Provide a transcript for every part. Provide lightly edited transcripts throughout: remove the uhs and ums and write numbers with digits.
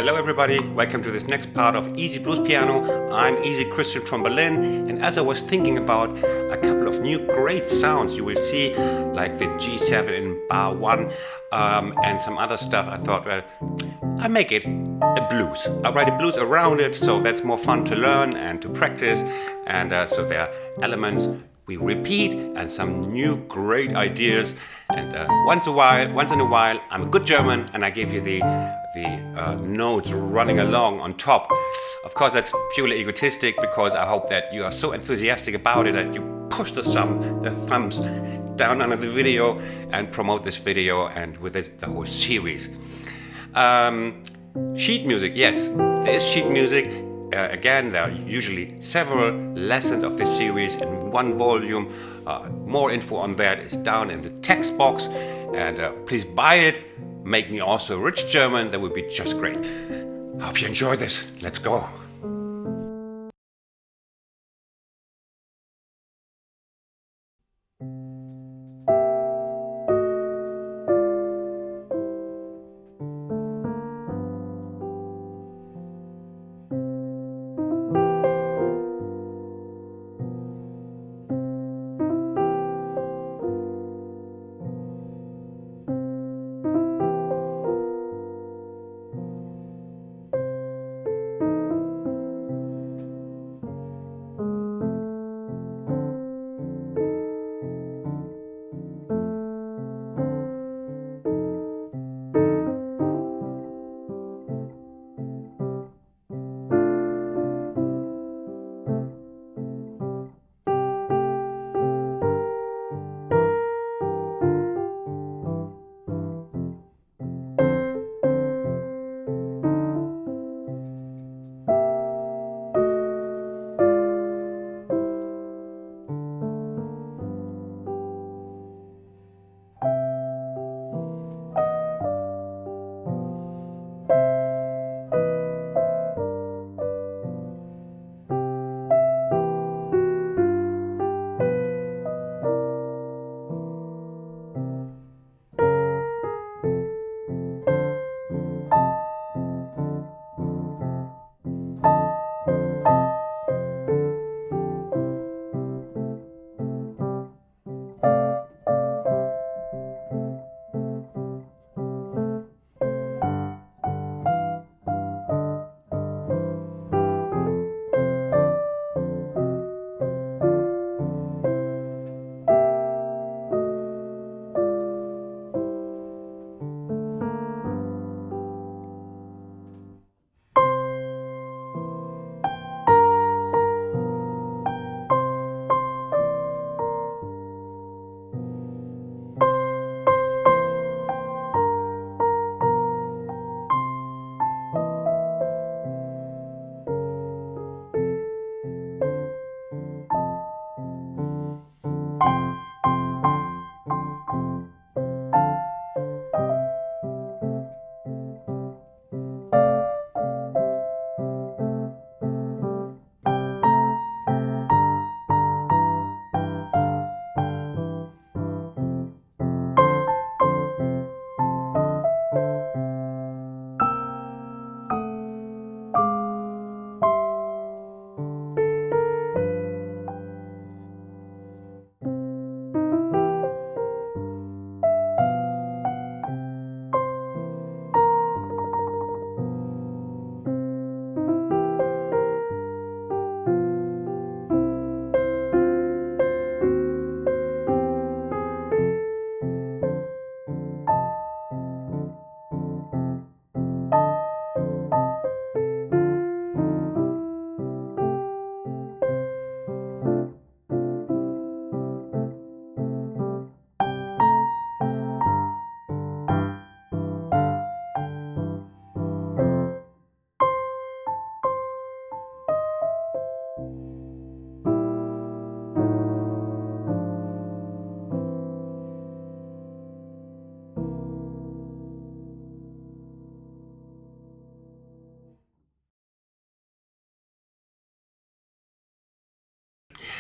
Hello everybody, welcome to this next part of Easy Blues Piano. I'm Easy Christian from Berlin, and as I was thinking about a couple of new great sounds you will see, like the G7 in bar 1 and some other stuff, I thought, well, I make it a blues. I write a blues around it, so that's more fun to learn and to practice, and so there are elements we repeat and some new great ideas. And once in a while, I'm a good German and I give you the notes running along on top. Of course, that's purely egotistic because I hope that you are so enthusiastic about it that you push the thumbs down under the video and promote this video and with it the whole series. Sheet music, yes, there is sheet music. Again, there are usually several lessons of this series in one volume. More info on that is down in the text box. And please buy it. Make me also a rich German. That would be just great. Hope you enjoy this. Let's go.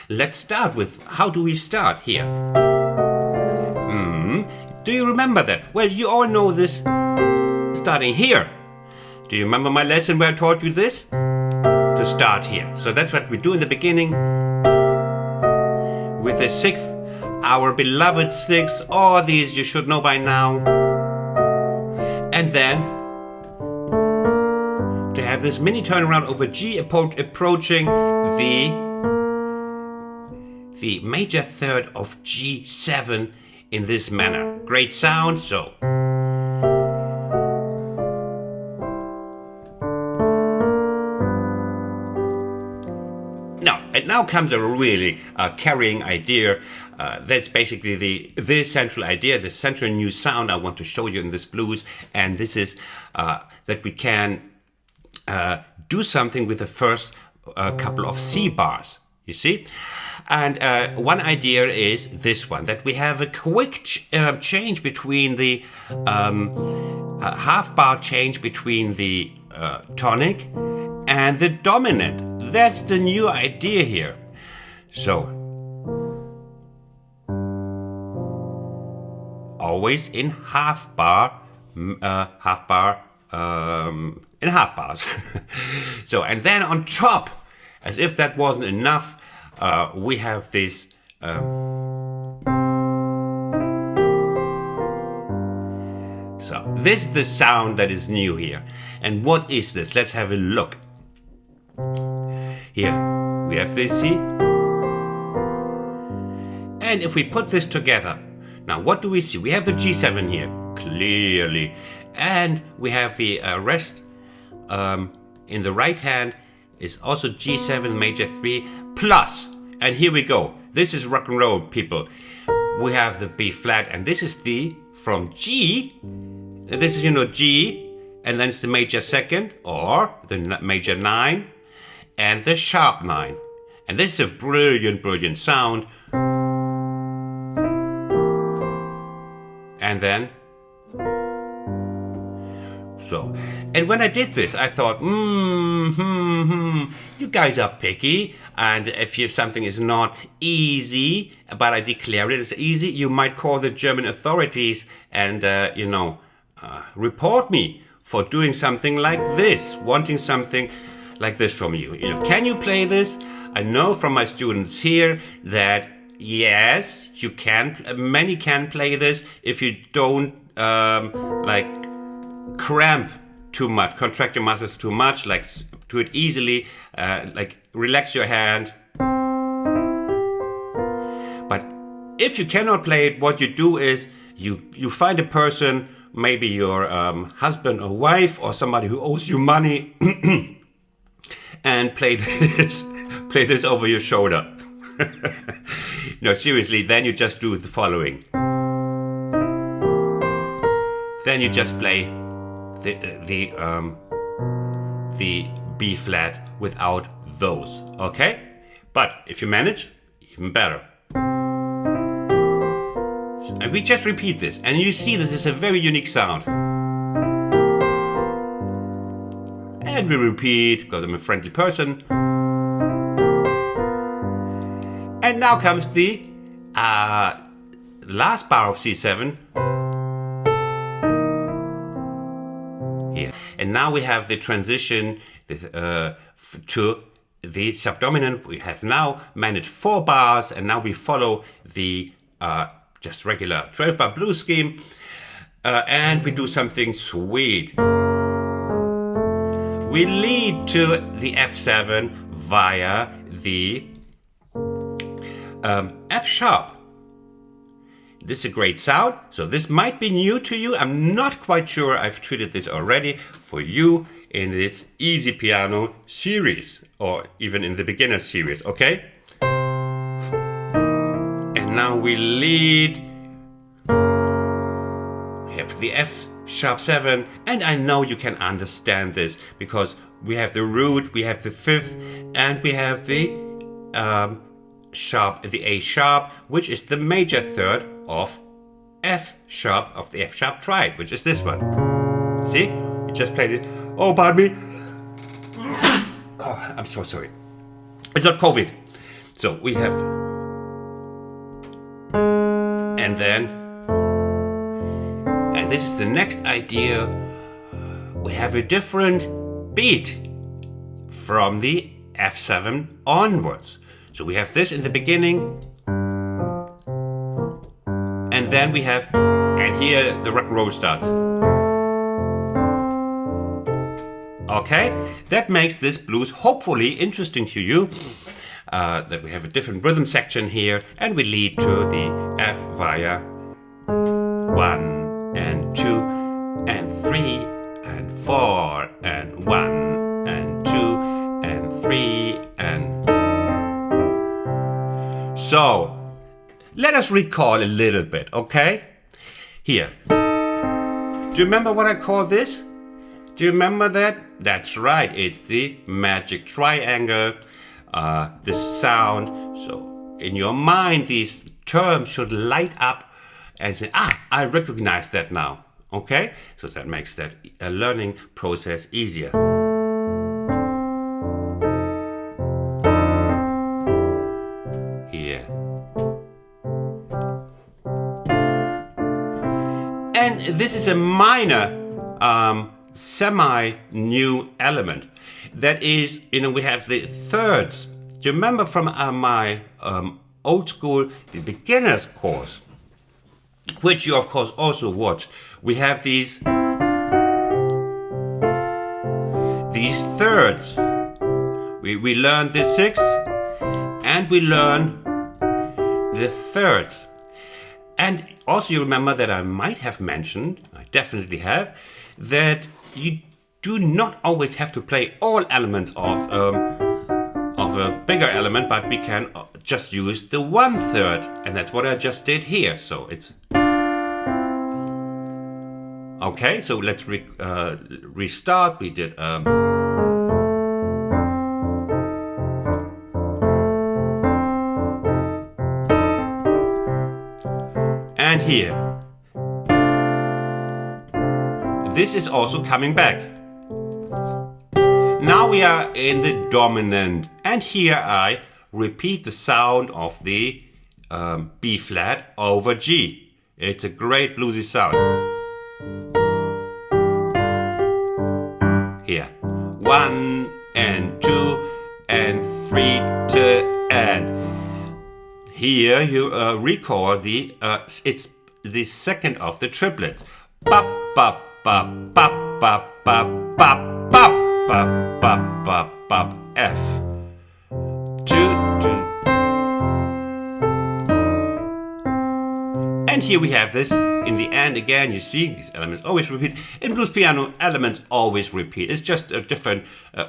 Let's start with how do we start here? Do you remember that? Well, you all know this starting here. Do you remember my lesson where I taught you this? To start here. So that's what we do in the beginning. With the sixth, our beloved sixth, all these you should know by now. And then to have this mini turnaround over G approaching the major third of G7 in this manner. Great sound, so. Now comes a really carrying idea. That's basically the central idea, the central new sound I want to show you in this blues. And this is that we can do something with the first couple of C bars, you see? And one idea is this one, that we have a quick change between the half bar change between the tonic and the dominant. That's the new idea here. So, always in half bar, in half bars. So, and then on top, as if that wasn't enough, we have this so this is the sound that is new here. And what is this? Let's have a look. Here we have this C. And if we put this together, now what do we see? We have the G7 here, clearly. And we have the rest in the right hand is also G7 major 3 plus. And here we go. This is rock and roll, people. We have the B flat, and this is the from G. This is, G, and then it's the major second, or the major 9, and the sharp 9. And this is a brilliant, brilliant sound. And then, so, and when I did this, I thought, you guys are picky, and if something is not easy, but I declare it as easy, you might call the German authorities and, report me for doing something like this, wanting something like this from you. Can you play this? I know from my students here that yes, you can. Many can play this if you don't cramp too much, contract your muscles too much, like do it easily, relax your hand. But if you cannot play it, what you do is you find a person, maybe your husband or wife or somebody who owes you money, and play this over your shoulder. No, seriously, then you just do the following. Then you just play the B flat without those, okay? But if you manage, even better. And we just repeat this, and you see this is a very unique sound. And we repeat, because I'm a friendly person. And now comes the last bar of C7. Here. And now we have the transition to the subdominant. We have now managed 4 bars, and now we follow the just regular 12-bar blues scheme, and we do something sweet. We lead to the F7 via the F sharp. This is a great sound, so this might be new to you. I'm not quite sure I've treated this already for you in this easy piano series, or even in the beginner series, okay? And now we lead the F sharp 7, and I know you can understand this because we have the root, we have the 5th, and we have the sharp, the A sharp, which is the major third of F sharp, of the F sharp triad, which is this one. See? We just played it. Oh, pardon me. Oh, I'm so sorry. It's not COVID. So we have, and then, and this is the next idea we have a different beat from the F7 onwards. So we have this in the beginning, and then we have, and here the rock and roll starts. Okay, that makes this blues hopefully interesting to you. That we have a different rhythm section here, and we lead to the F via 1 and 2 and 3 and 4 and 1 and 2 and 3 and... So, let us recall a little bit, okay? Here. Do you remember what I call this? Do you remember that? That's right, it's the magic triangle, this sound. So in your mind, these terms should light up and say, I recognize that now. Okay? So that makes that learning process easier. Here. And this is a minor semi-new element. That is, we have the thirds. Do you remember from my old school, the beginner's course, which you of course also watched? We have these thirds. We learn the sixth and we learn the thirds. And also you remember that I might have mentioned, I definitely have, that you do not always have to play all elements of a bigger element, but we can just use the 1/3, and that's what I just did here. So it's okay. So let's restart. We did and here. This is also coming back. Now we are in the dominant, and here I repeat the sound of the B flat over G. It's a great bluesy sound. Here, 1 and 2 and 3 to and. Here you recall it's the second of the triplets. Bop bop bop bop bop bop bop bop bop bop bop bop F 2 2. And here we have this in the end again. You see these elements always repeat. In blues piano, elements always repeat. It's just a different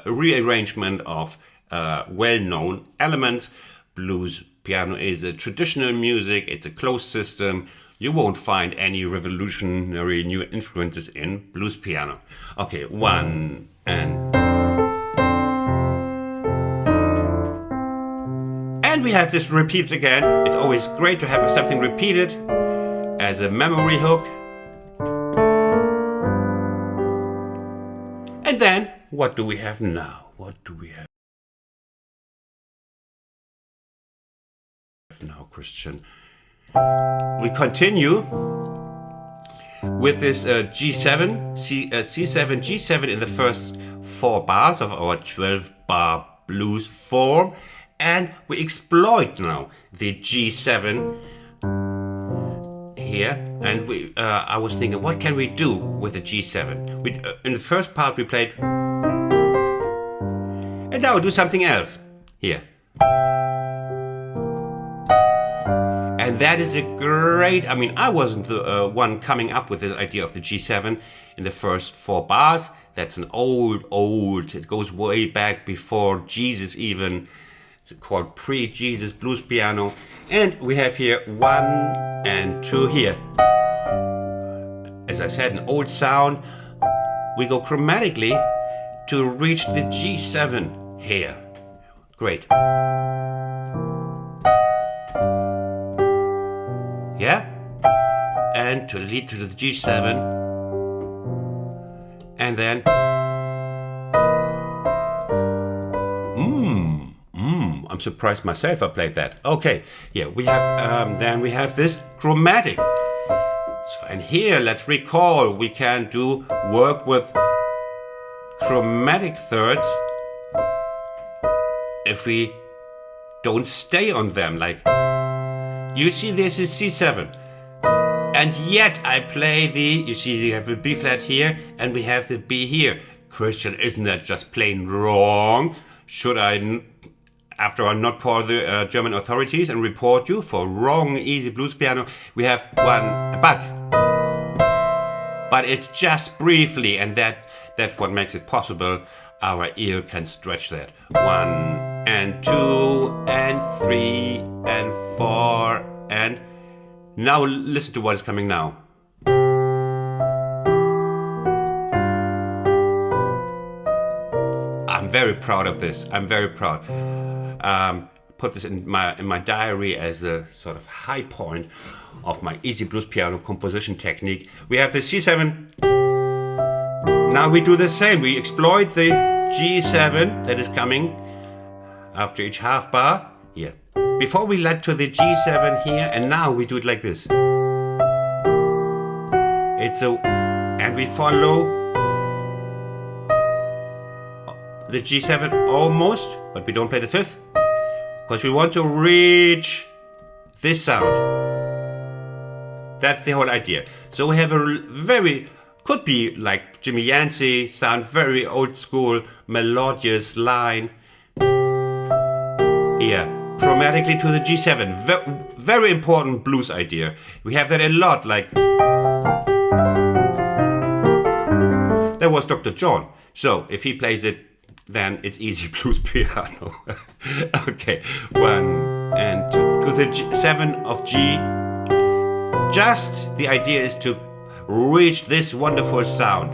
rearrangement of well-known elements. Blues piano is a traditional music. It's a closed system. You won't find any revolutionary new influences in blues piano. Okay, 1 and we have this repeat again. It's always great to have something repeated as a memory hook. And then, what do we have now? What do we have now, Christian? We continue with this G7, C7, G7 in the first 4 bars of our 12-bar blues form, and we exploit now the G7 here. And I was thinking, what can we do with the G7? In the first part we played, and now we'll do something else here. And that is a great, I wasn't the one coming up with this idea of the G7 in the first 4 bars. That's an old, it goes way back before Jesus even. It's called pre-Jesus blues piano. And we have here 1 and 2 here. As I said, an old sound. We go chromatically to reach the G7 here. Great. Yeah? And to lead to the G7. And then I'm surprised myself I played that. Okay, yeah, we have then we have this chromatic. So, and here let's recall we can do work with chromatic thirds if we don't stay on them. Like, you see this is C7, and yet I play the, you see we have the B flat here and we have the B here. Christian, isn't that just plain wrong? Should I, after all, not call the German authorities and report you for wrong easy blues piano? We have one but it's just briefly, and that's what makes it possible. Our ear can stretch that. 1 and 2 and 3 and 4 and now listen to what is coming now. I'm very proud of this. I'm very proud. Put this in my diary as a sort of high point of my easy blues piano composition technique. We have the C7. Now we do the same. We exploit the G7 that is coming after each half bar here. Before we led to the G7 here, and now we do it like this. And we follow the G7 almost, but we don't play the fifth, because we want to reach this sound. That's the whole idea. So we have a very, could be like Jimmy Yancey sound, very old school, melodious line. Here, chromatically to the G7. Very important blues idea. We have that a lot, like that was Dr. John. So if he plays it, then it's easy blues piano. Okay, 1 and 2 to the G7 of G. Just the idea is to reach this wonderful sound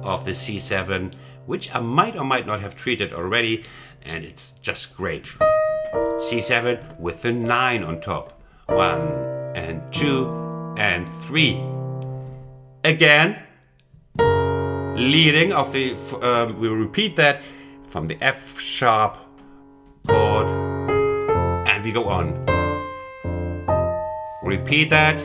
of the C7, which I might or might not have treated already, and it's just great. C7 with the 9 on top. 1 and 2 and 3. Again, leading of the, we repeat that from the F sharp chord, and we go on. Repeat that.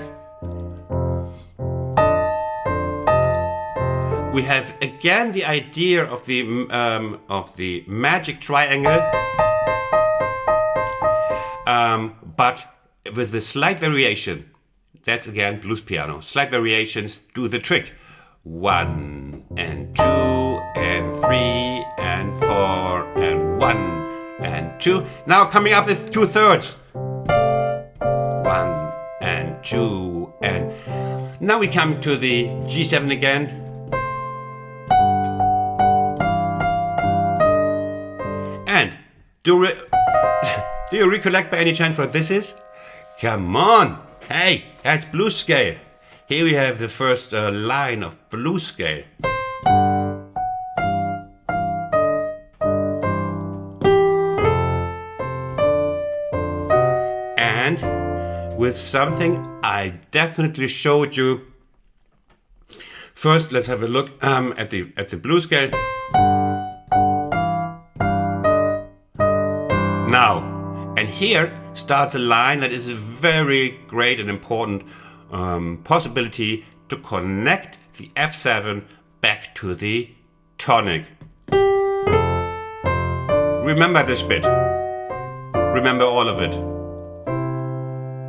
We have again the idea of the magic triangle, but with a slight variation. That's again blues piano. Slight variations do the trick. 1 and 2 and 3 and 4 and 1 and 2. Now coming up with 2/3. 1 and 2 and now we come to the G7 again. And do you recollect by any chance what this is? Come on! Hey, that's blues scale. Here we have the first line of blues scale. And with something I definitely showed you. First, let's have a look at the blues scale. Now, and here starts a line that is a very great and important possibility to connect the F7 back to the tonic. Remember this bit. Remember all of it.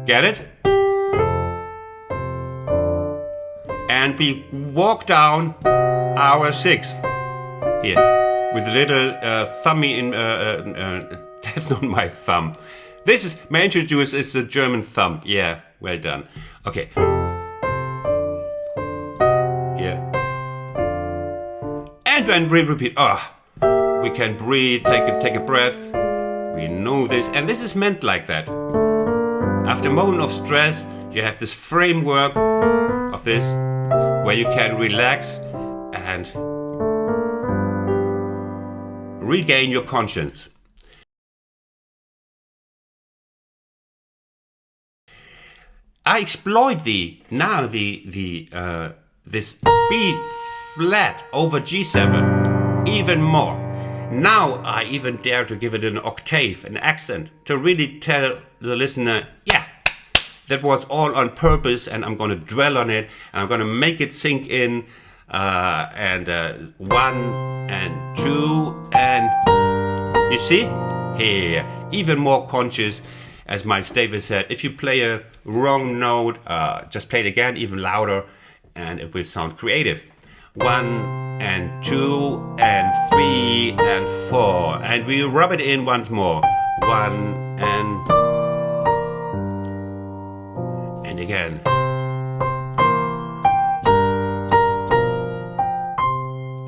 Get it? And we walk down our 6th here with a little thummy in. That's not my thumb. This is, may I introduce, is the German thumb. Yeah, well done. Okay. Yeah. And when we repeat, we can breathe, take a breath. We know this, and this is meant like that. After a moment of stress, you have this framework of this, where you can relax and regain your conscience. I exploit this B flat over G7 even more. Now I even dare to give it an octave, an accent, to really tell the listener, yeah, that was all on purpose, and I'm going to dwell on it, and I'm going to make it sink in and 1 and 2 and you see here, even more conscious, as Miles Davis said. If you play a wrong note, just play it again, even louder, and it will sound creative. 1 and 2 and 3 and 4, and we rub it in once more. 1 and again.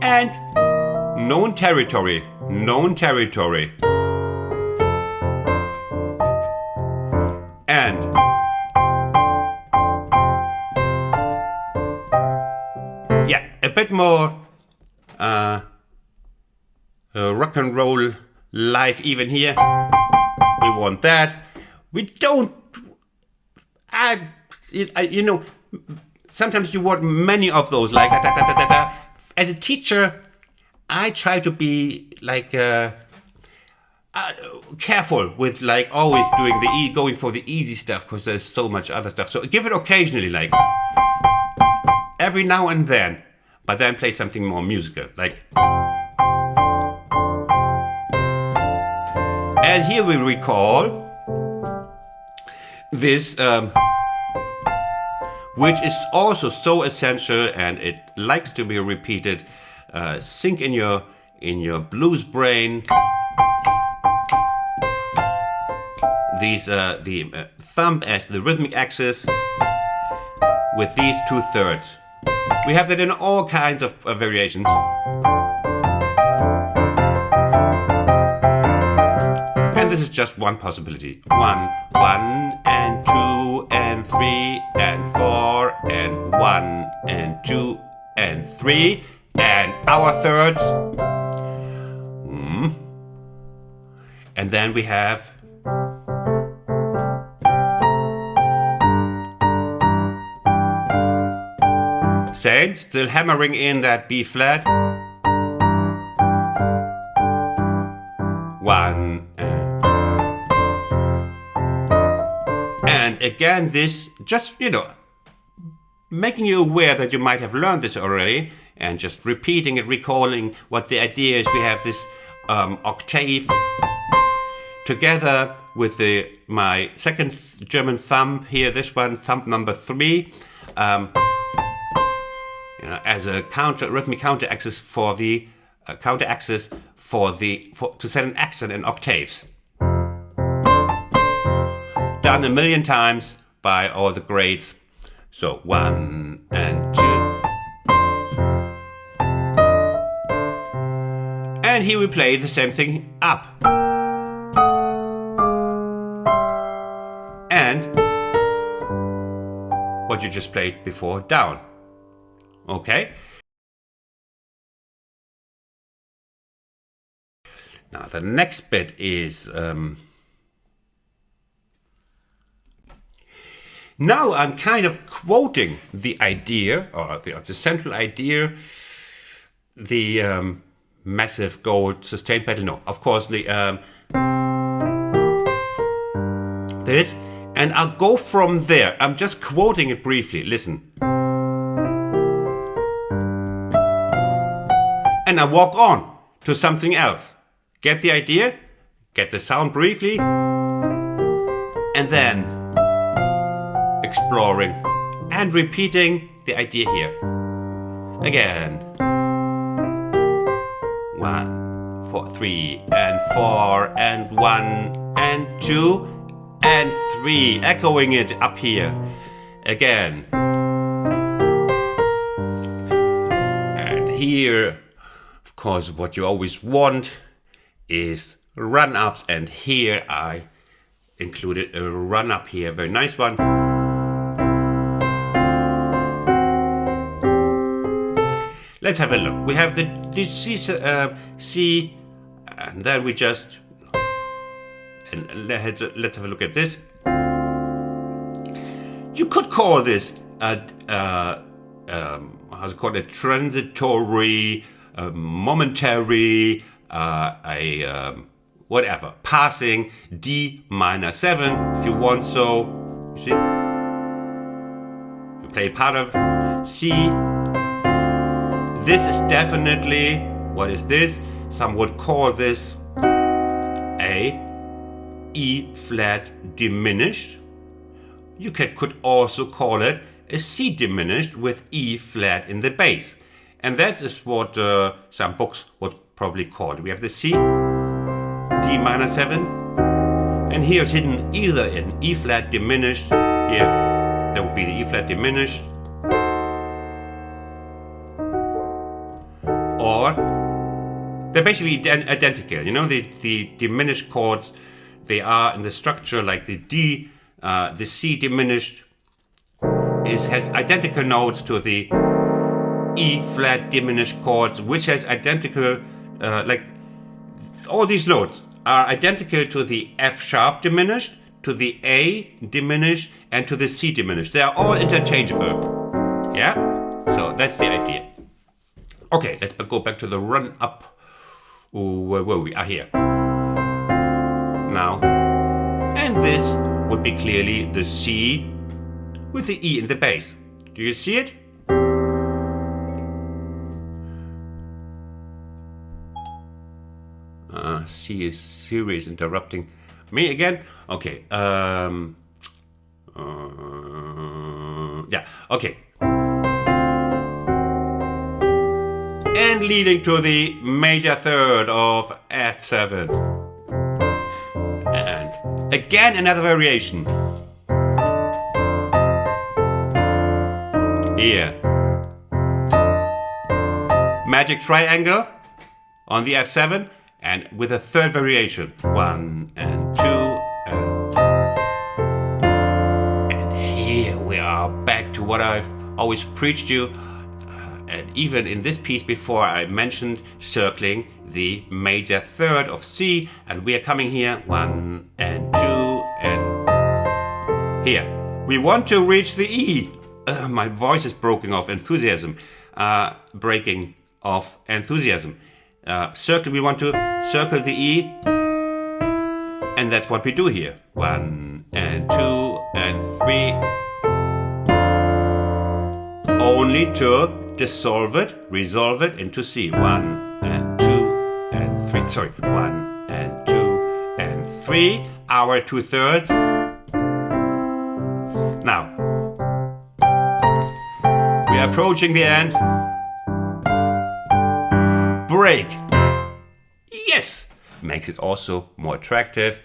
And known territory, known territory. And yeah, a bit more rock and roll live even here. We want that. We don't, you know, sometimes you want many of those, like da, da, da, da, da. As a teacher, I try to be like careful with like always doing going for the easy stuff, because there's so much other stuff. So give it occasionally, like every now and then, but then play something more musical, like. And here we recall this, which is also so essential, and it likes to be repeated. Sync in your blues brain. These the thumb as the rhythmic axis with these 2/3. We have that in all kinds of variations. And this is just one possibility. 1 and 2 and 3 and 4 and 1 and 2 and 3 and our thirds. And then we have same, still hammering in that B flat. 1 and again this, just, you know, making you aware that you might have learned this already, and just repeating it, recalling what the idea is. We have this octave together with my second German thumb here, this one, thumb number 3, you know, as a rhythmic counter axis for the to set an accent in octaves. Done a million times by all the greats. So 1 and 2. And here we play the same thing up. And what you just played before, down. Okay? Now the next bit is now I'm kind of quoting the idea, or the central idea, the massive gold sustained pedal. No, of course the this, and I'll go from there. I'm just quoting it briefly. Listen. And I walk on to something else. Get the idea? Get the sound briefly, and then exploring and repeating the idea here. Again. 1, 4, 3 and 4 and 1 and 2 and 3. Echoing it up here. Again. And here, of course, what you always want is run-ups, and here I included a run-up here, very nice one. Let's have a look. We have the C, and then we just, and let's have a look at this. You could call this how's it called, a transitory, momentary, whatever, passing D minor 7 if you want. So you see, you play part of C, this is definitely, what is this? Some would call this a E flat diminished. You could also call it a C diminished with E flat in the bass. And that is what some books would probably call it. We have the C, D minor 7, and here it's hidden either in E flat diminished, here that would be the E flat diminished, or they're basically identical. You know, the diminished chords, they are in the structure like the D, the C diminished has identical notes to the E flat diminished chords, which has identical, like all these notes are identical to the F sharp diminished, to the A diminished, and to the C diminished. They are all interchangeable. Yeah? So that's the idea. Okay, let's go back to the run up. Where we are here. Now. And this would be clearly the C with the E in the bass. Do you see it? C is serious interrupting me again. Okay. Yeah. Okay. And leading to the major third of F7. And again another variation. Here. Magic triangle on the F7 and with a third variation. 1 and 2 and here we are back to what I've always preached you. And even in this piece before I mentioned circling the major third of C, and we are coming here 1 and 2 and here. We want to reach the E. My voice is breaking off enthusiasm. Breaking off enthusiasm. We want to circle the E, and that's what we do here. 1 and 2 and 3. Only to resolve it into C. 1 and 2 and 3. Sorry, 1 and 2 and 3. Our 2/3. Now, we are approaching the end. Break. Yes! Makes it also more attractive.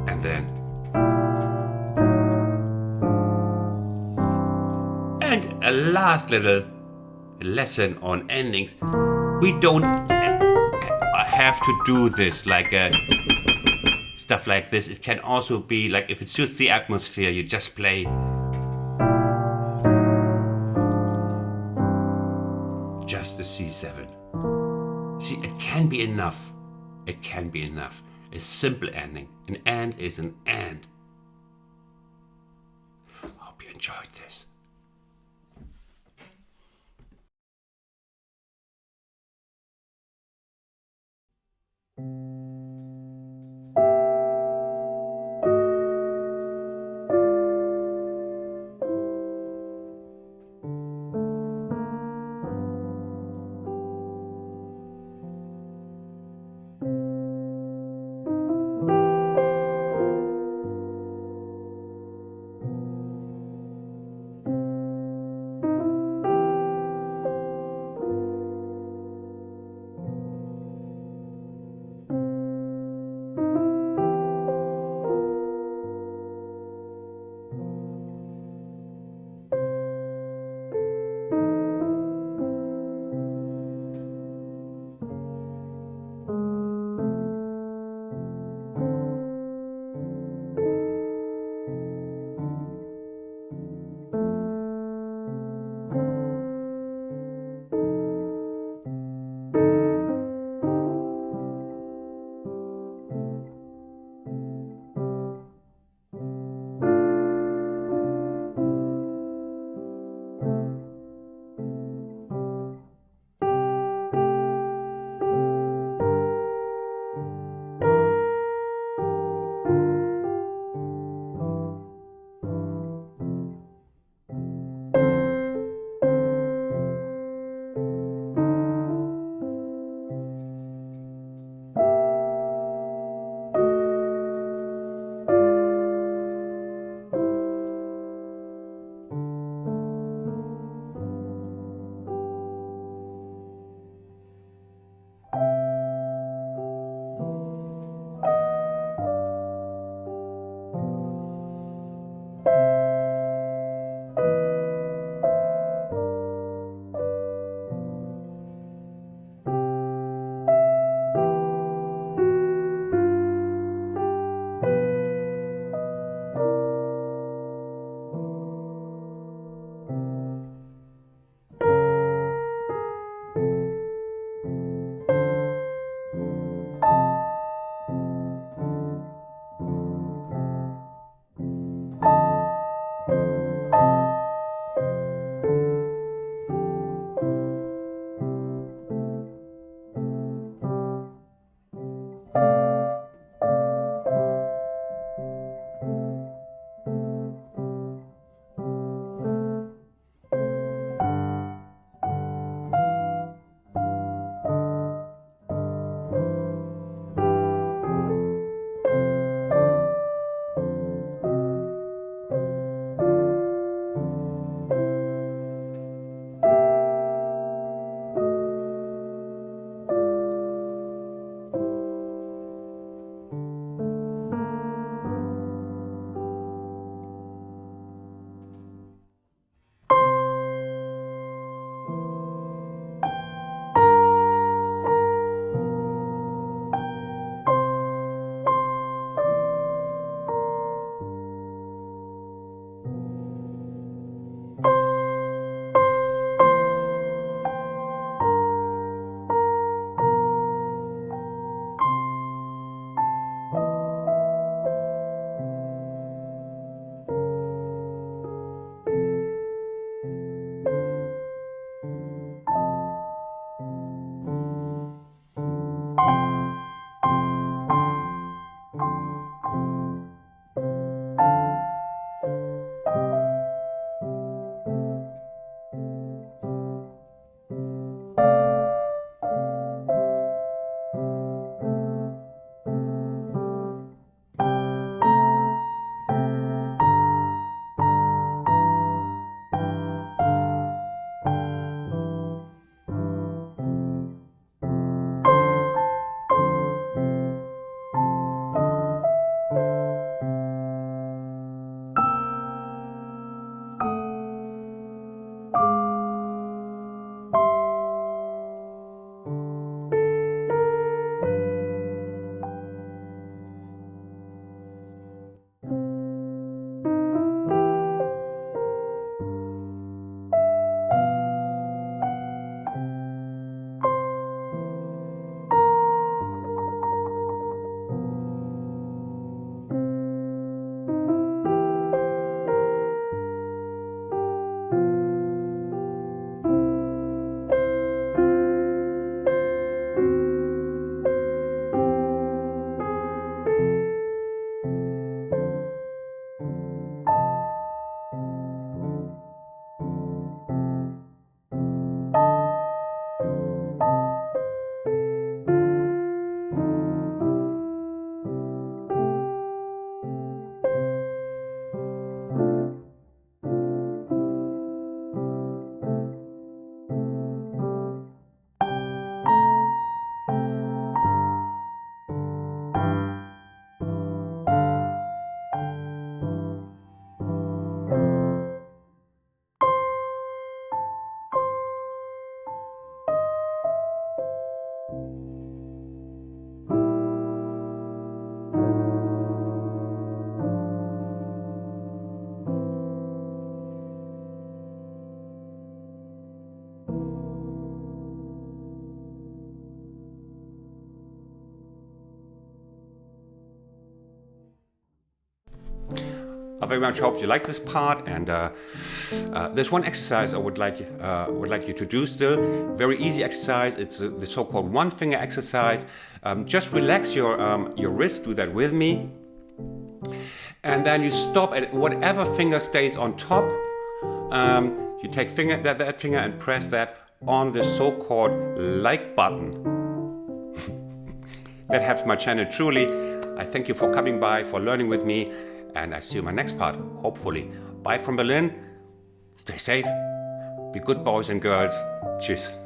And then. And a last little lesson on endings. We don't have to do this like stuff like this. It can also be like if it suits the atmosphere, you just play. Just a C7. See, it can be enough. It can be enough. A simple ending. An and is an and. Hope you enjoyed this. I very much hope you like this part, and there's one exercise I would like you to do still. Very easy exercise. It's the so-called one finger exercise. Just relax your wrist. Do that with me, and then you stop at whatever finger stays on top. You take that finger and press that on the so-called like button. That helps my channel truly. I thank you for coming by, for learning with me, and I see you in my next part, hopefully. Bye from Berlin. Stay safe. Be good boys and girls. Tschüss.